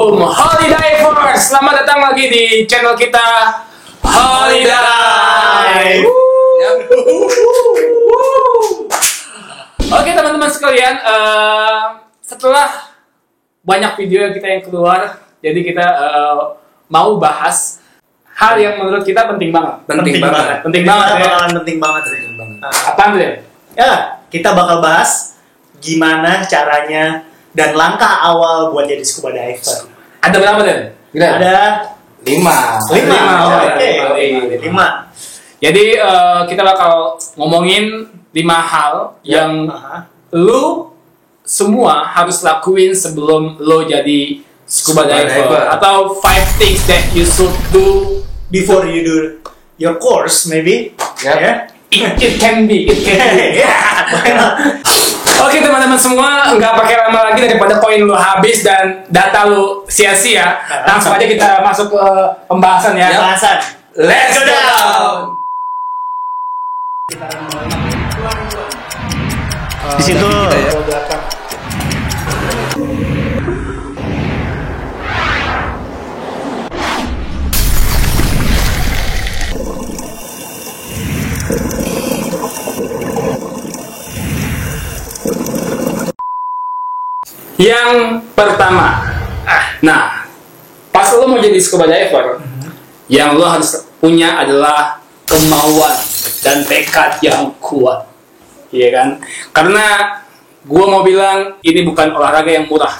Assalamualaikum Holidivers, selamat datang lagi di channel kita Holidive. Oke teman-teman sekalian, setelah banyak video yang keluar, jadi kita mau bahas hal yang menurut kita penting banget. Penting banget. Penting banget ya. Penting banget. Apaan tuh ya? Ya, kita bakal bahas gimana caranya dan langkah awal buat jadi scuba diver. Ada berapa Dan? Ada 5. Lima. Jadi kita bakal ngomongin 5 hal yang lu semua harus lakuin sebelum lo jadi scuba diver. Atau 5 things that you should do Before you do your course, maybe. Yep. It can be. Oke teman-teman semua, nggak pakai lama lagi daripada koin lu habis dan data lu sia-sia. Langsung aja kita masuk ke pembahasan ya. Bahasan. Let's go down. Di situ. Yang pertama, nah, pas lo mau jadi scuba diver, yang lo harus punya adalah kemauan dan tekad yang kuat, iya kan? Karena gue mau bilang ini bukan olahraga yang murah,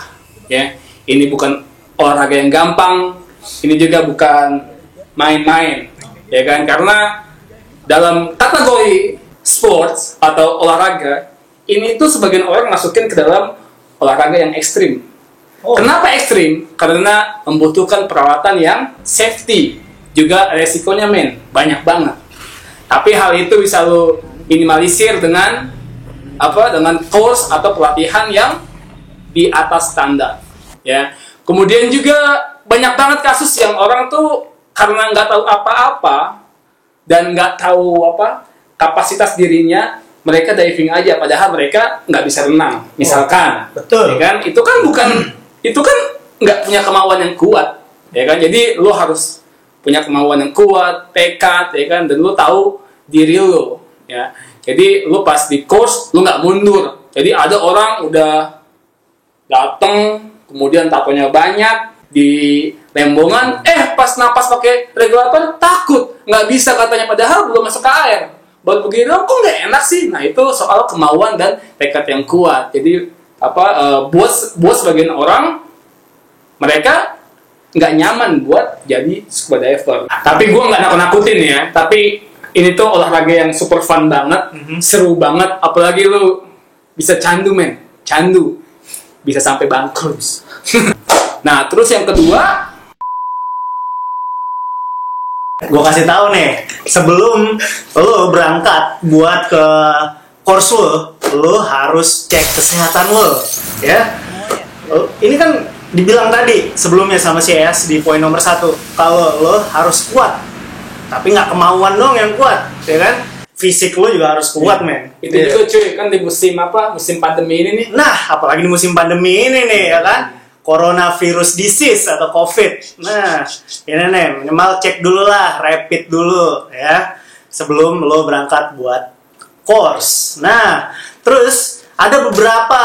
ya. Ini bukan olahraga yang gampang, ini juga bukan main-main, ya kan? Karena dalam kategori sports atau olahraga, ini tuh sebagian orang masukin ke dalam olahraga yang ekstrim. Kenapa ekstrim? Karena membutuhkan perawatan yang safety, juga resikonya banyak banget. Tapi hal itu bisa lo minimalisir dengan dengan course atau pelatihan yang di atas standar, ya. Kemudian juga banyak banget kasus yang orang tuh karena nggak tahu apa-apa dan nggak tahu kapasitas dirinya, mereka diving aja, padahal mereka nggak bisa renang, misalkan. Betul. Ya kan? Itu kan nggak punya kemauan yang kuat, ya kan? Jadi lo harus punya kemauan yang kuat, tekad, ya kan? Dan lo tahu diri lo, ya. Jadi lo pas di course lo nggak mundur. Jadi ada orang udah datang, kemudian tatonya banyak di lembongan, pas napas pakai regulator takut, nggak bisa katanya, padahal belum masuk ke air. Baru begini dong, kok nggak enak sih? Nah itu soal kemauan dan tekad yang kuat. Jadi buat sebagian orang, mereka nggak nyaman buat jadi scuba diver. Tapi gue nggak nakut-nakutin ya. Tapi ini tuh olahraga yang super fun banget, seru banget. Apalagi lu bisa candu bisa sampai bangkrut. Nah terus yang kedua, Gue kasih tahu nih, sebelum lo berangkat buat ke course lo harus cek kesehatan lo, ya. Ini kan dibilang tadi sebelumnya sama si ES di poin nomor 1, kalau lo harus kuat, tapi nggak kemauan dong yang kuat, ya kan? Fisik lo juga harus kuat, men. Itu juga cuy, kan di musim pandemi ini nih. Nah, apalagi di musim pandemi ini nih, ya kan? Coronavirus disease atau COVID. Nah, ini nih, minimal cek dulu lah, rapid dulu ya, sebelum lo berangkat buat course. Nah, terus ada beberapa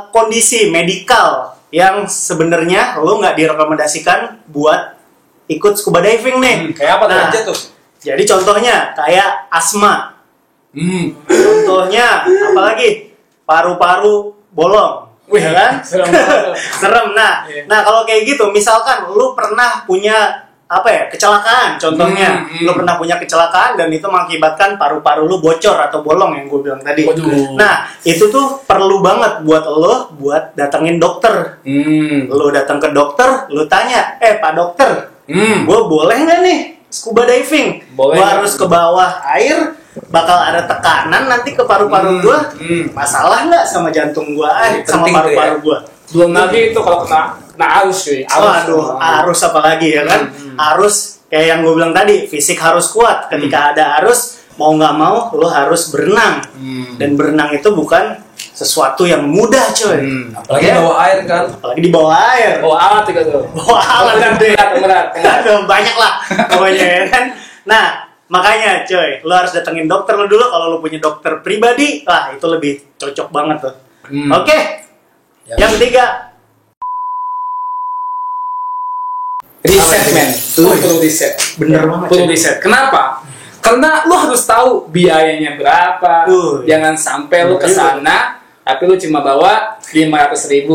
kondisi medikal yang sebenarnya lo nggak direkomendasikan buat ikut scuba diving nih. Kayak apa aja tuh? Jadi contohnya kayak asma. Contohnya apalagi paru-paru bolong. Wih, ya kan? Serem. Nah, Yeah. nah kalau kayak gitu, misalkan lu pernah punya kecelakaan, contohnya, lu pernah punya kecelakaan dan itu mengakibatkan paru-paru lu bocor atau bolong yang gue bilang tadi. Waduh. Nah, itu tuh perlu banget buat lo buat datengin dokter. Lu datang ke dokter, lu tanya, Pak dokter, gue boleh nggak nih scuba diving? Boleh. Gue harus ke bawah air, bakal ada tekanan nanti ke paru-paru gue. Masalah nggak sama jantung gue, sama paru-paru gue? Belum lagi itu kalau kena arus cuy. Arus apalagi ya kan? Arus kayak yang gue bilang tadi, fisik harus kuat. Ketika ada arus, mau nggak mau lo harus berenang. Dan berenang itu bukan sesuatu yang mudah coy. Apalagi di bawah air kan. Apalagi di bawah air. Oh, alat juga tuh. Wah, alat gede. Berat. Ada banyak lah pokoknya ya kan. Nah, makanya coy, lo harus datengin dokter lo dulu. Kalau lo punya dokter pribadi, wah itu lebih cocok banget tuh. Oke. Yang ketiga, Riset, men. Lu perlu riset. Bener banget. Perlu riset. Kenapa? Karena lu harus tahu biayanya berapa. Jangan sampai lu kesana, tapi lu cuma bawa 500.000.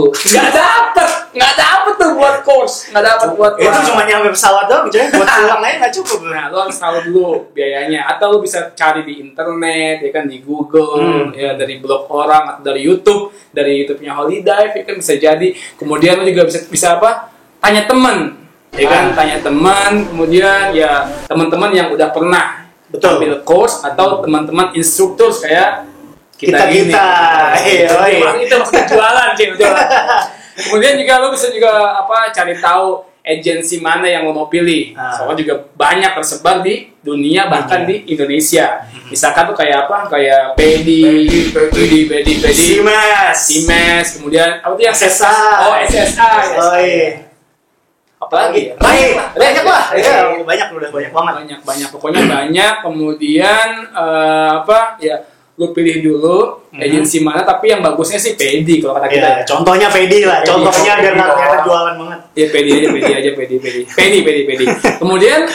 Nggak dapet tuh buat course. Nggak dapet buat itu cuma nyampe pesawat doang, coy. Buat pulang aja nggak cukup. Nah, lu harus tahu dulu biayanya. Atau lu bisa cari di internet, ya kan, di Google, ya dari blog orang atau dari YouTube-nya Holidive, ya kan bisa jadi. Kemudian lu juga bisa apa? Tanya teman. Ya kan, tanya teman, kemudian ya teman-teman yang udah pernah ambil course atau teman-teman instruktur kayak kita gini. Itu maksudnya jualan. Kemudian juga lo bisa juga cari tahu agensi mana yang lo mau pilih. Soalnya juga banyak tersebar di dunia, bahkan di Indonesia. Misalkan tuh kayak kayak Pedi, Simes, kemudian apa tuh yang SSA. Apalagi banyak lah. Udah banyak banget. Pokoknya banyak. Kemudian lu pilih dulu agensi mana, tapi yang bagusnya sih Pedi kalau kata kita. Contohnya Pedi lah. Contohnya biar nggak kelihatan jualan banget. Ya Pedi. Kemudian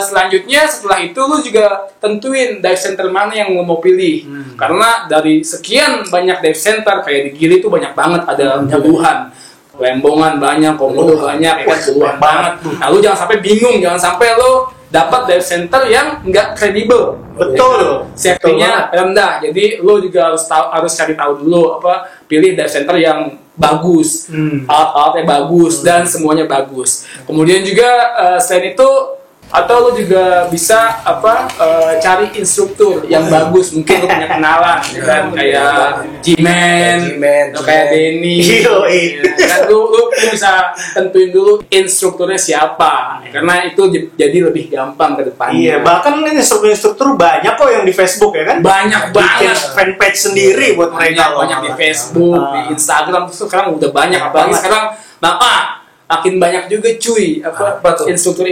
selanjutnya setelah itu lu juga tentuin dive center mana yang lu mau pilih. Karena dari sekian banyak dive center kayak di Gili tuh banyak banget, ada puluhan. Lembongan banyak, Komodo banyak, puluhan banget. Nah, lu jangan sampai bingung, jangan sampai lu dapat dive center yang nggak kredibel. Betul. Safety-nya rendah. Jadi lu juga harus cari tahu dulu pilih dive center yang bagus, alat-alatnya bagus dan semuanya bagus. Kemudian juga selain itu atau lu juga bisa cari instruktur yang bagus, mungkin lu punya kenalan kan, kayak Jimen atau kayak Denny kan, lu bisa tentuin dulu instrukturnya siapa, karena itu jadi lebih gampang ke depannya. Bahkan instruktur banyak kok yang di Facebook ya kan, banyak banget fanpage sendiri buat mereka, banyak di Facebook, di Instagram tuh sekarang udah banyak, apalagi sekarang makin banyak juga cuy instruktur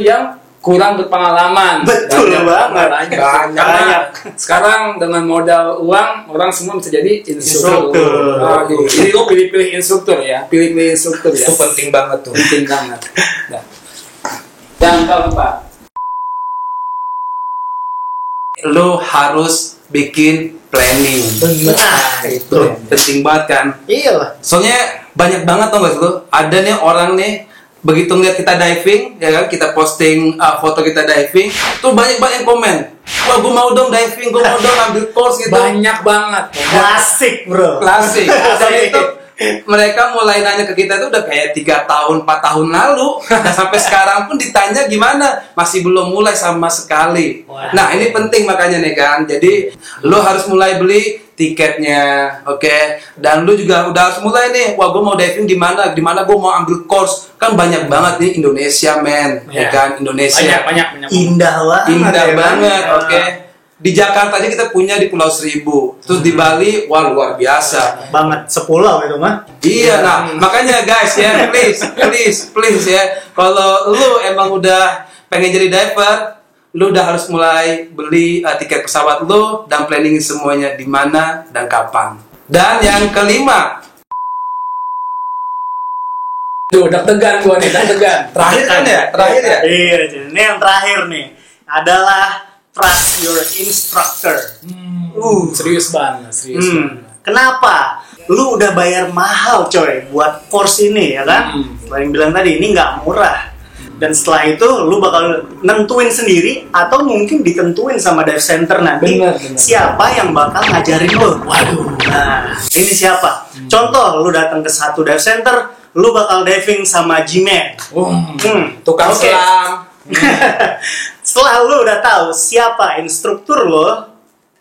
yang kurang berpengalaman. Betul banget. Banyak. Sekarang dengan modal uang orang semua bisa jadi instruktur. Jadi lo pilih-pilih instruktur ya. Pilih-pilih instruktur ya. Itu penting banget tuh. Penting banget. Nah. Yang keempat, lo harus bikin planning. Itu penting banget kan. Iyalah. Soalnya banyak banget tau gak lo, ada nih orang nih begitu ngeliat kita diving, ya kan, kita posting foto kita diving, tuh banyak yang komen, wah gue mau dong diving, gue mau dong ambil course gitu. Banyak banget. Klasik bro. Klasik. Dan itu mereka mulai nanya ke kita itu udah kayak 3 tahun, 4 tahun lalu. Nah, sampai sekarang pun ditanya gimana, masih belum mulai sama sekali. Nah, ini penting makanya nih kan. Jadi, lo harus mulai beli tiketnya, oke? Dan lo juga udah harus mulai nih, wah gue mau diving di mana gue mau ambil course. Kan banyak banget nih Indonesia, men. Ya kan, Indonesia. Banyak. Indah banget, oke? Di Jakarta aja kita punya di Pulau Seribu, terus di Bali, wah luar biasa banget, sepulau itu mah. Iya, nah makanya guys ya, please ya, kalau lu emang udah pengen jadi diver, lu udah harus mulai beli tiket pesawat lu dan planning semuanya di mana dan kapan. Dan yang kelima, deg-degan gua nih, terakhir ya. Iya, ini yang terakhir nih adalah trust your instructor. Serius banget. Kenapa? Lu udah bayar mahal coy buat course ini ya kan? Setelah yang bilang tadi, ini nggak murah. Dan setelah itu lu bakal nentuin sendiri atau mungkin ditentuin sama dive center nanti. Bener. Siapa yang bakal ngajarin lu. Waduh. Nah, ini siapa? Contoh, lu datang ke satu dive center, lu bakal diving sama Jimen. Tukang selam. Setelah lu udah tahu siapa instruktur lo,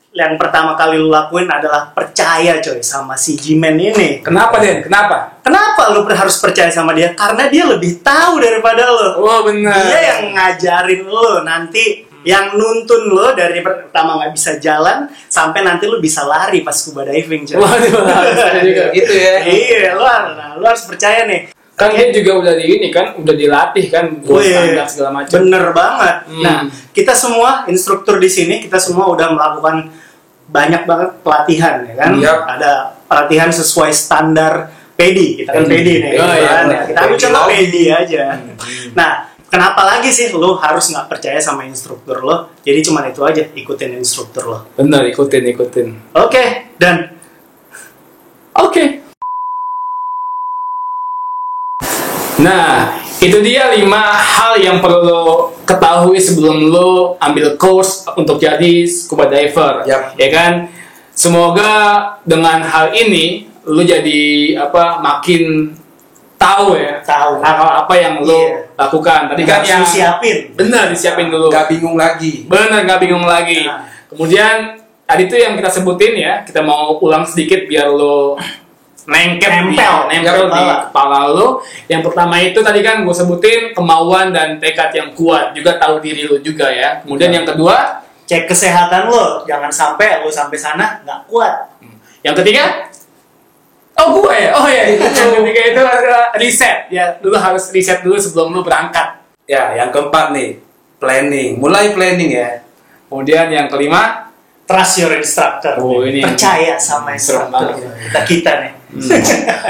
yang pertama kali lu lakuin adalah percaya coy sama si Jimen ini. Kenapa Den? Kenapa? Kenapa lu harus percaya sama dia? Karena dia lebih tahu daripada lo. Oh benar. Dia yang ngajarin lo nanti yang nuntun lo dari pertama nggak bisa jalan sampai nanti lo bisa lari pas scuba diving. Coy. Waduh, ada juga. Gitu ya. Iya, lo harus percaya nih. Kan dia juga udah di ini kan, udah dilatih kan buat standar segala macam. Bener banget. Nah, kita semua instruktur di sini, kita semua udah melakukan banyak banget pelatihan ya kan. Yap. Ada pelatihan sesuai standar PEDI. Kita kan PEDI nih. Oh, iya, kan? bener. Kita ambil contoh PEDI aja. Nah, kenapa lagi sih lo harus nggak percaya sama instruktur lo? Jadi cuma itu aja, ikutin instruktur lo. Bener, ikutin. Oke, dan Oke. Nah, itu dia 5 hal yang perlu lo ketahui sebelum lo ambil course untuk jadi scuba diver. Yap. Ya kan? Semoga dengan hal ini lo jadi makin tahu ya. Tahu. Hal apa yang lo Iya. lakukan. Tadi kan harus yang siapin. benar disiapin dulu. Gak bingung lagi. Bener, nggak bingung lagi. Nah. Kemudian tadi tuh yang kita sebutin ya, kita mau ulang sedikit biar lo nempel Di di kepala lo. Yang pertama itu tadi kan gue sebutin kemauan dan tekad yang kuat, juga tahu diri lo juga ya. Kemudian yang kedua, Cek kesehatan lo, jangan sampai lo sampai sana nggak kuat. yang ketiga, gue ya, yang ketiga itu adalah riset ya. Lo harus riset dulu sebelum lo berangkat. Ya, yang keempat nih, planning. Mulai planning ya. Kemudian yang kelima, Trust your instructor. Oh, ini percaya sama serem instructor. banget. Kita nih.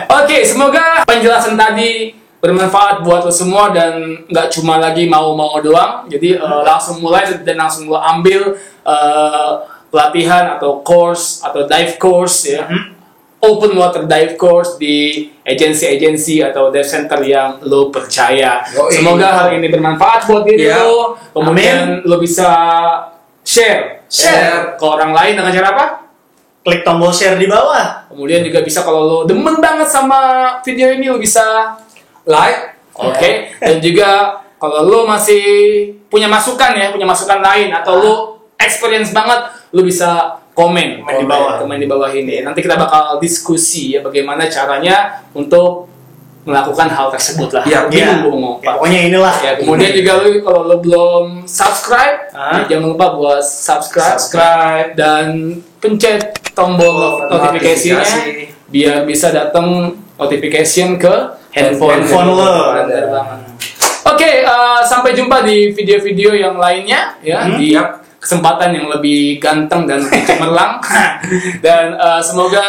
Oke, semoga penjelasan tadi bermanfaat buat lo semua dan nggak cuma lagi mau doang. Jadi langsung mulai dan langsung lo ambil pelatihan atau course atau dive course ya. Open water dive course di agensi-agensi atau dive center yang lo percaya. Yoi. Semoga hal ini bermanfaat buat diri Ya. lo. Kemudian lo bisa share ke orang lain dengan cara apa? Klik tombol share di bawah. Kemudian juga bisa kalau lo demen banget sama video ini lo bisa like, oke. Dan juga kalau lo masih punya masukan lain atau lo experience banget, lo bisa komen di bawah ini. Nanti kita bakal diskusi ya bagaimana caranya untuk melakukan hal tersebut lah. Ya, Bingung gua ngomong Ya, apa. pokoknya inilah. Ya, kemudian juga lo kalau lo belum subscribe, ya, jangan lupa buat subscribe dan pencet tombol notifikasinya biar bisa datang notification ke handphone lo. Bener banget. Oke, sampai jumpa di video-video yang lainnya ya di kesempatan yang lebih ganteng dan lebih cemerlang. Dan semoga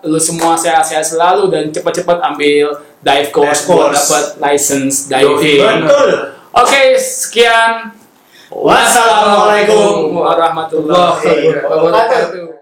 lu semua sehat-sehat selalu dan cepat-cepat ambil dive course buat dapat license diving. Betul. Oke, sekian. Wassalamualaikum warahmatullahi wabarakatuh.